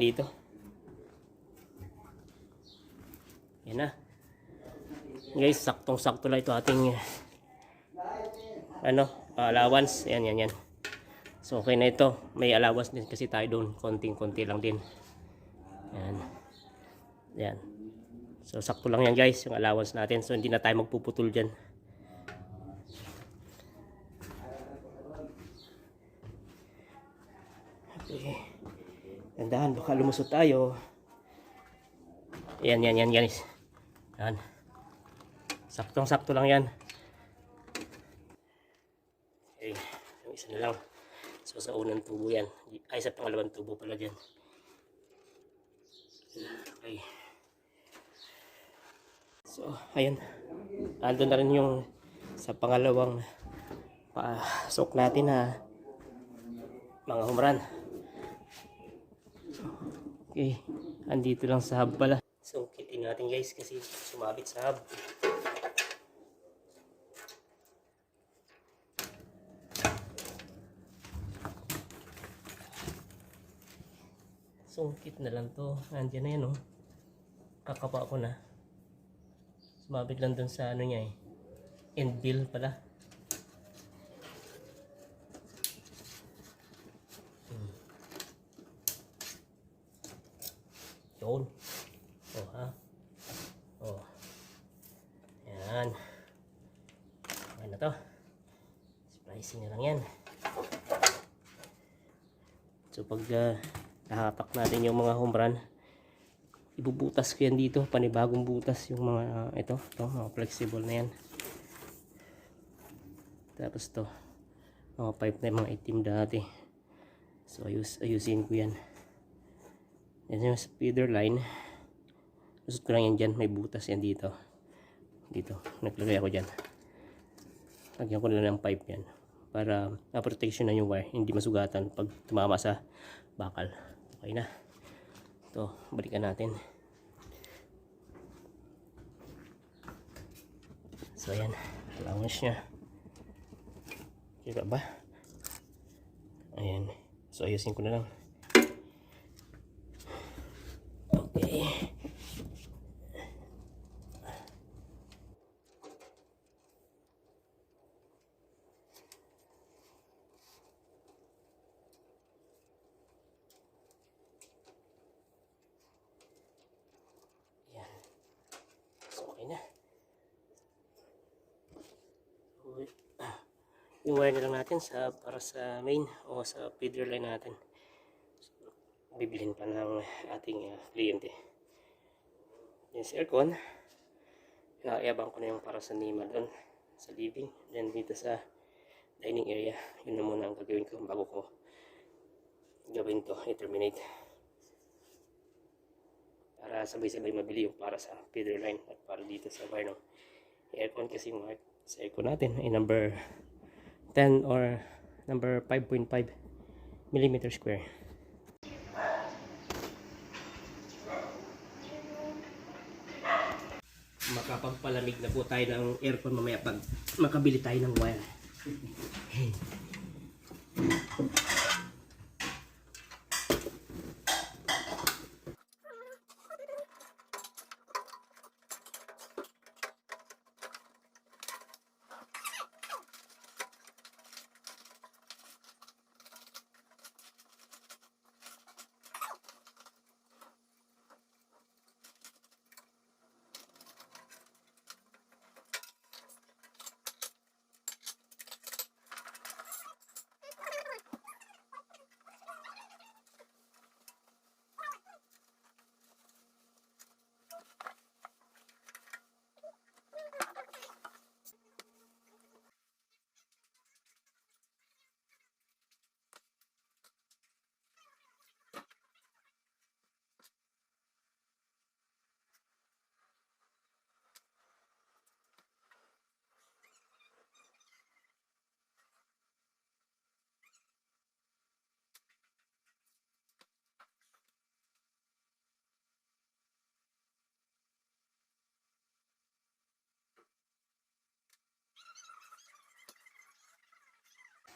dito. Yan na. Guys, saktong-sakto lang ito ating allowance. Yan. So okay na ito. May allowance din kasi tayo doon. Konting-konti lang din. Yan. So sakto lang yan guys, yung allowance natin. So hindi na tayo magpuputol dyan. Okay. Gandahan, baka lumusot tayo. Yan guys. Yan. Saktong-sakto lang yan. Okay. Yung isa na lang. So sa unang tubo yan. Ay, sa pangalawang tubo pala dyan. Okay. So, ayan. Ando na rin yung sa pangalawang pasok natin na mga humran. Okay. Andito lang sa hub pala. So, kitin natin guys kasi sumabit sa hub. Sungkit na lang to. Andiyan na yan oh. Kakapa ko na. Sumabit lang dun sa ano niya eh. End bill pala. Yun. Oh ha. Oh. Yan. Okay na to. Splicing na lang yan. So pag nahatak natin yung mga home run, ibubutas ko yan dito, panibagong butas yung mga ito mga flexible na yan. Tapos to mga pipe na yung mga itim dati, so ayusin ko yan. Yan yung speeder line, lusot ko lang yan dyan, may butas yan dito naglagay ako dyan, lagyan ko na ng pipe yan para protection na yung wire, hindi masugatan pag tumama sa bakal. Okay na. Ito, balikan natin. So ayan, allowance nya. Diba ba? Ayan. So ayusin ko na lang. Okay. Na. Yung wire na lang natin para sa main o sa feeder line natin. So, bibilhin pa ng ating kliyente. Yan si aircon. Iabang ko na yung para sa NEMA doon sa living. Then dito sa dining area. Yun na muna ang gagawin ko bago ko gawin to, i-terminate. Para sabay-sabay mabili yung para sa feeder line at para dito sa wire ng aircon, kasi yung sa aircon natin ay number 10 or number 5.5 mm square. Makapagpalamig na po tayo ng aircon mamaya pag makabili tayo ng wire.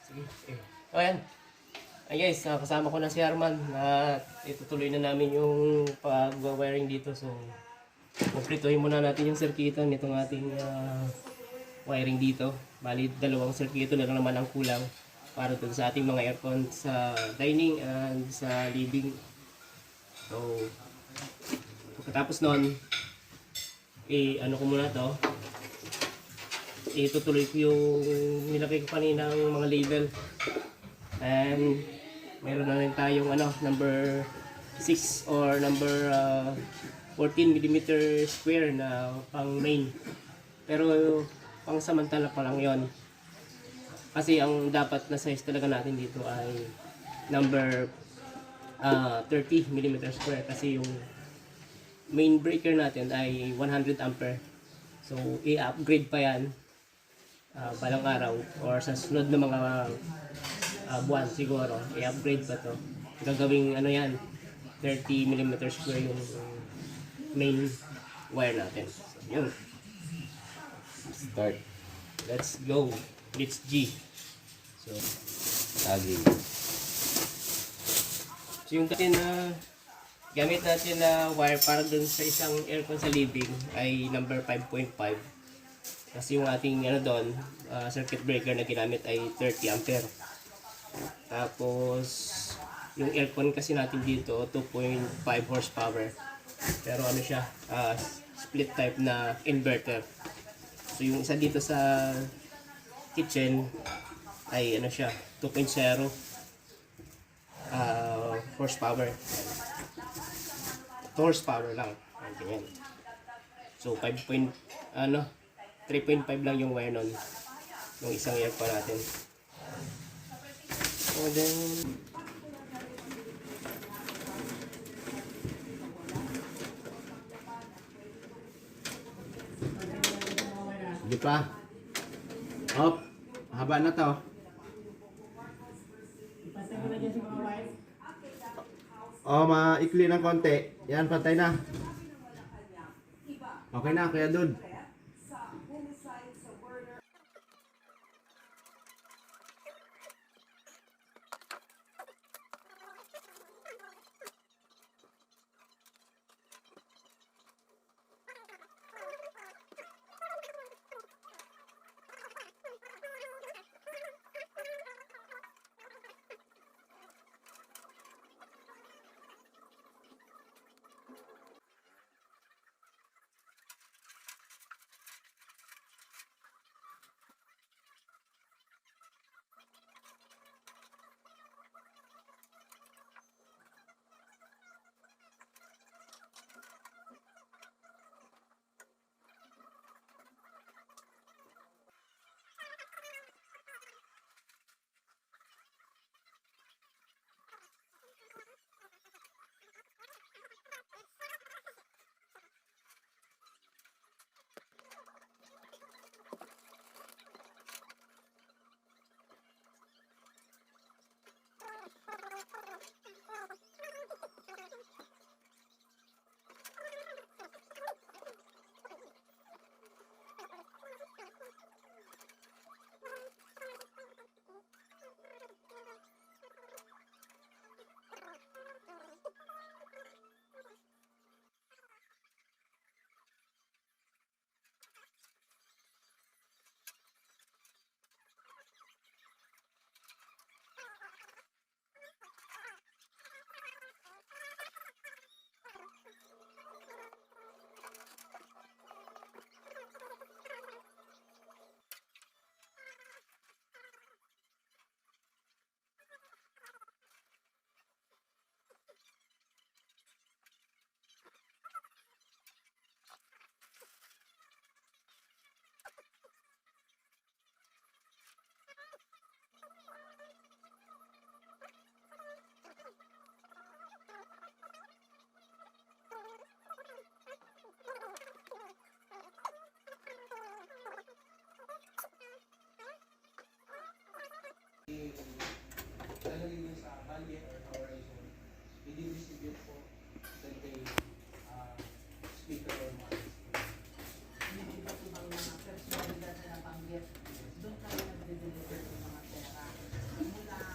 Sige. Oh, yan. Ay guys, kasama ko na si Arman at itutuloy na namin yung pag-wiring dito. So, kumplituhin muna natin yung circuito nitong ating wiring dito. Bali, dalawang circuito na lang naman ang kulang para dun sa ating mga aircon sa dining and sa living. So, pagkatapos nun, ano ko muna to, itutuloy ko yung nilagay ko kanina ng mga label. And meron na rin tayong number 6 or number 14mm square na pang main. Pero pang samantala pa lang yon. Kasi ang dapat na size talaga natin dito ay number 30mm square. Kasi yung main breaker natin ay 100 ampere. So i-upgrade pa yan balang araw or sa sunod na mga buwan siguro, i-upgrade pa to. Gagawing yan, 30mm square yung main wire natin. So, yun. Start. Let's go. Let's G. So, Lagi. so yung gamit natin na wire para dun sa isang aircon sa living ay number 5.5. Kasi yung ating doon, circuit breaker na ginamit ay 30 ampere. Tapos, yung aircon kasi natin dito, 2.5 horsepower. Pero siya, split type na inverter. So, yung isa dito sa kitchen ay siya, 2.0 horsepower. 2 horsepower lang. Ganyan. So, 3.5 lang yung wire nun. Yung isang aircon natin. And then, Sige pa. Hop. Haba na to. Maikli ng konti. Yan, pantay na. Okay na, Kuya Dud.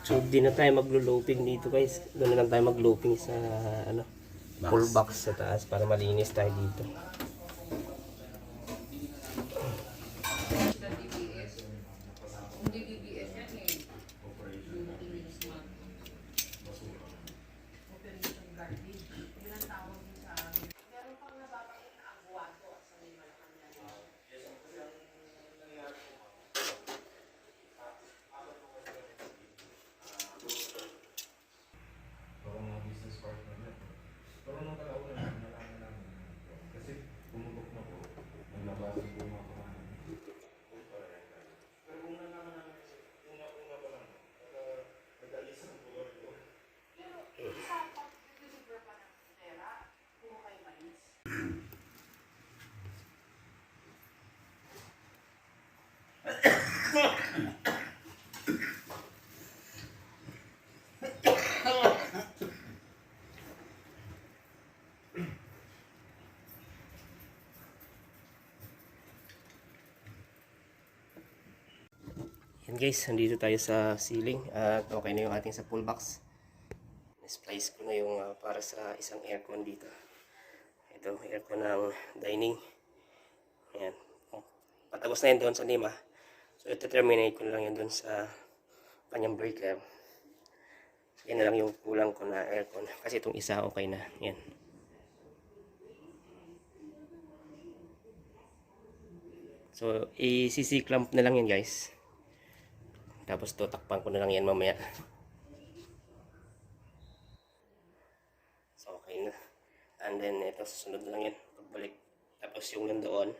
So, di na tayo maglo-looping dito guys. Doon na lang tayo mag-looping sa ano, full box sa taas para malinis tayo dito. Yan guys, nandito tayo sa ceiling at okay na yung ating sa full box. Splice ko na yung para sa isang aircon dito. Ito, aircon ng dining. Ayan. Patagos na yun doon sa lima. So, ito-terminate ko na lang yun doon sa kanyang breaker. Yan na lang yung kulang ko na aircon. Kasi itong isa okay na. Yan. So, i-CC clamp na lang yan guys. Tapos tutakpan ko na lang yan mamaya. So, okay na. And then, ito, susunod na lang yan. Pagbalik. Tapos yung nandoon,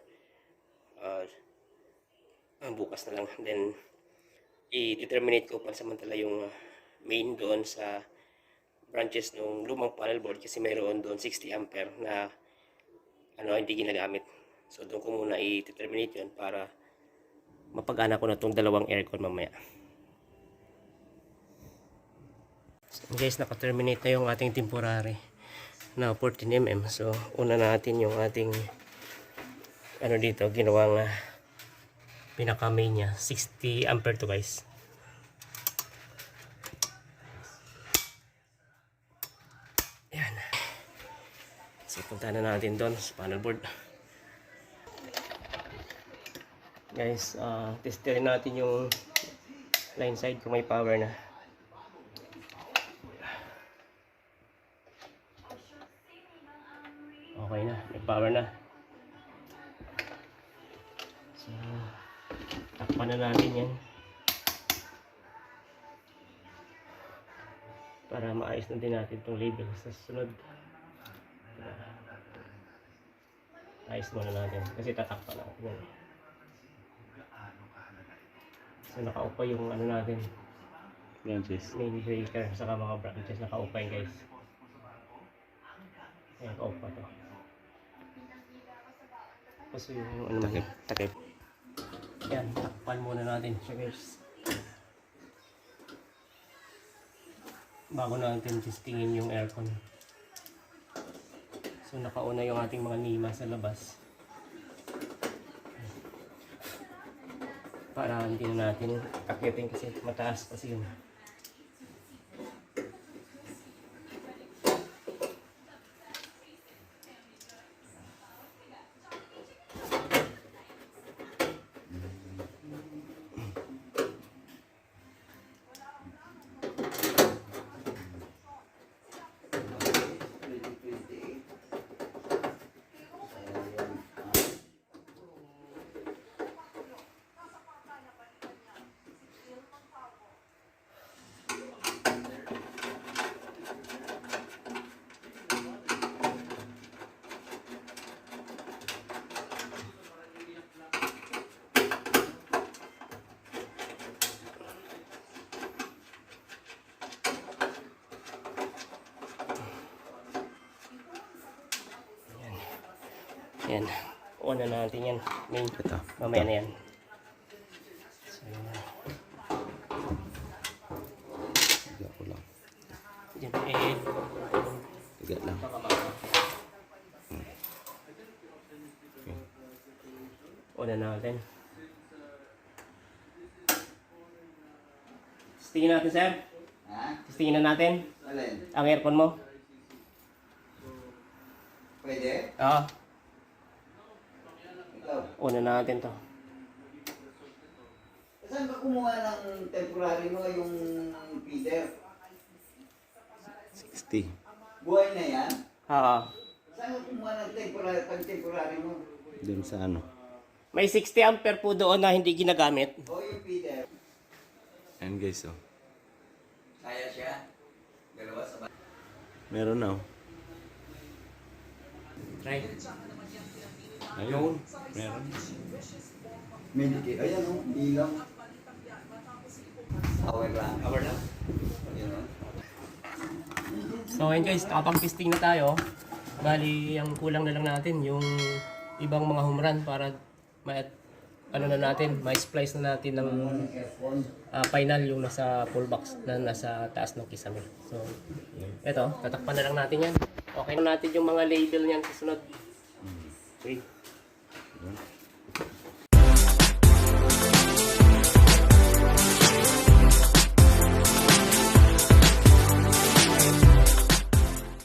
bukas na lang. Then, i-terminate ko pansamantala yung main doon sa branches ng lumang panel board kasi mayroon doon 60 ampere na hindi ginagamit. So, doon ko muna i-terminate yun para mapag-ana ko na itong dalawang aircon mamaya. So, guys, naka-terminate na yung ating temporary na 14mm. So, una natin yung ating dito, ginawang pinaka-main niya. 60 ampere to guys. Ayan. So, punta na natin doon sa panel board. Guys, testerin natin yung line side kung may power na. Okay na, may power na. So, takpan na natin yan para maayos na din natin itong label sa susunod. Ayos muna natin kasi tatakpan natin yan. So, nakaupa yung natin, Branches. main breaker, saka mga branches nakaupa yun guys. Ayan, nakaupa to. Kasi yung takip. Yan, takpan muna natin siya guys. Bago natin testingin yung aircon. So nakauna yung ating mga nima sa labas. Para hindi na natin akitin kasi mataas kasi yun. Yan. Una natin yan. Main. Ito. Mamaya na yan. So, yan. Tiga ko lang. Yan. Tiga lang. Una natin. Tingin natin, sir. Testingin na natin Alin? ang aircon mo. Pwede? Oo. Ikaw. Una natin to. Saan ka kumuha ng temporary mo yung Peter? 60. Buhay na yan? Oo. Saan ka kumuha ng temporary mo? Doon sa ano. May 60 ampere po doon na hindi ginagamit. O yung Peter? Ayan guys, oh. Kaya siya? Dalawa sa Meron na, oh. Right. Ayun. Meron. Medicate. Ayan o, bilang. Power lang. Cover lang. Ayan o. So ayun guys, nakapag-testing na tayo. Bali, ang kulang na lang natin yung ibang mga home run para ano na natin, ma-splice na natin ng final yung nasa full box na nasa taas ng kisame. So, eto, tatakpan na lang natin yan. Okay na natin yung mga label niyan sa sunod. Okay.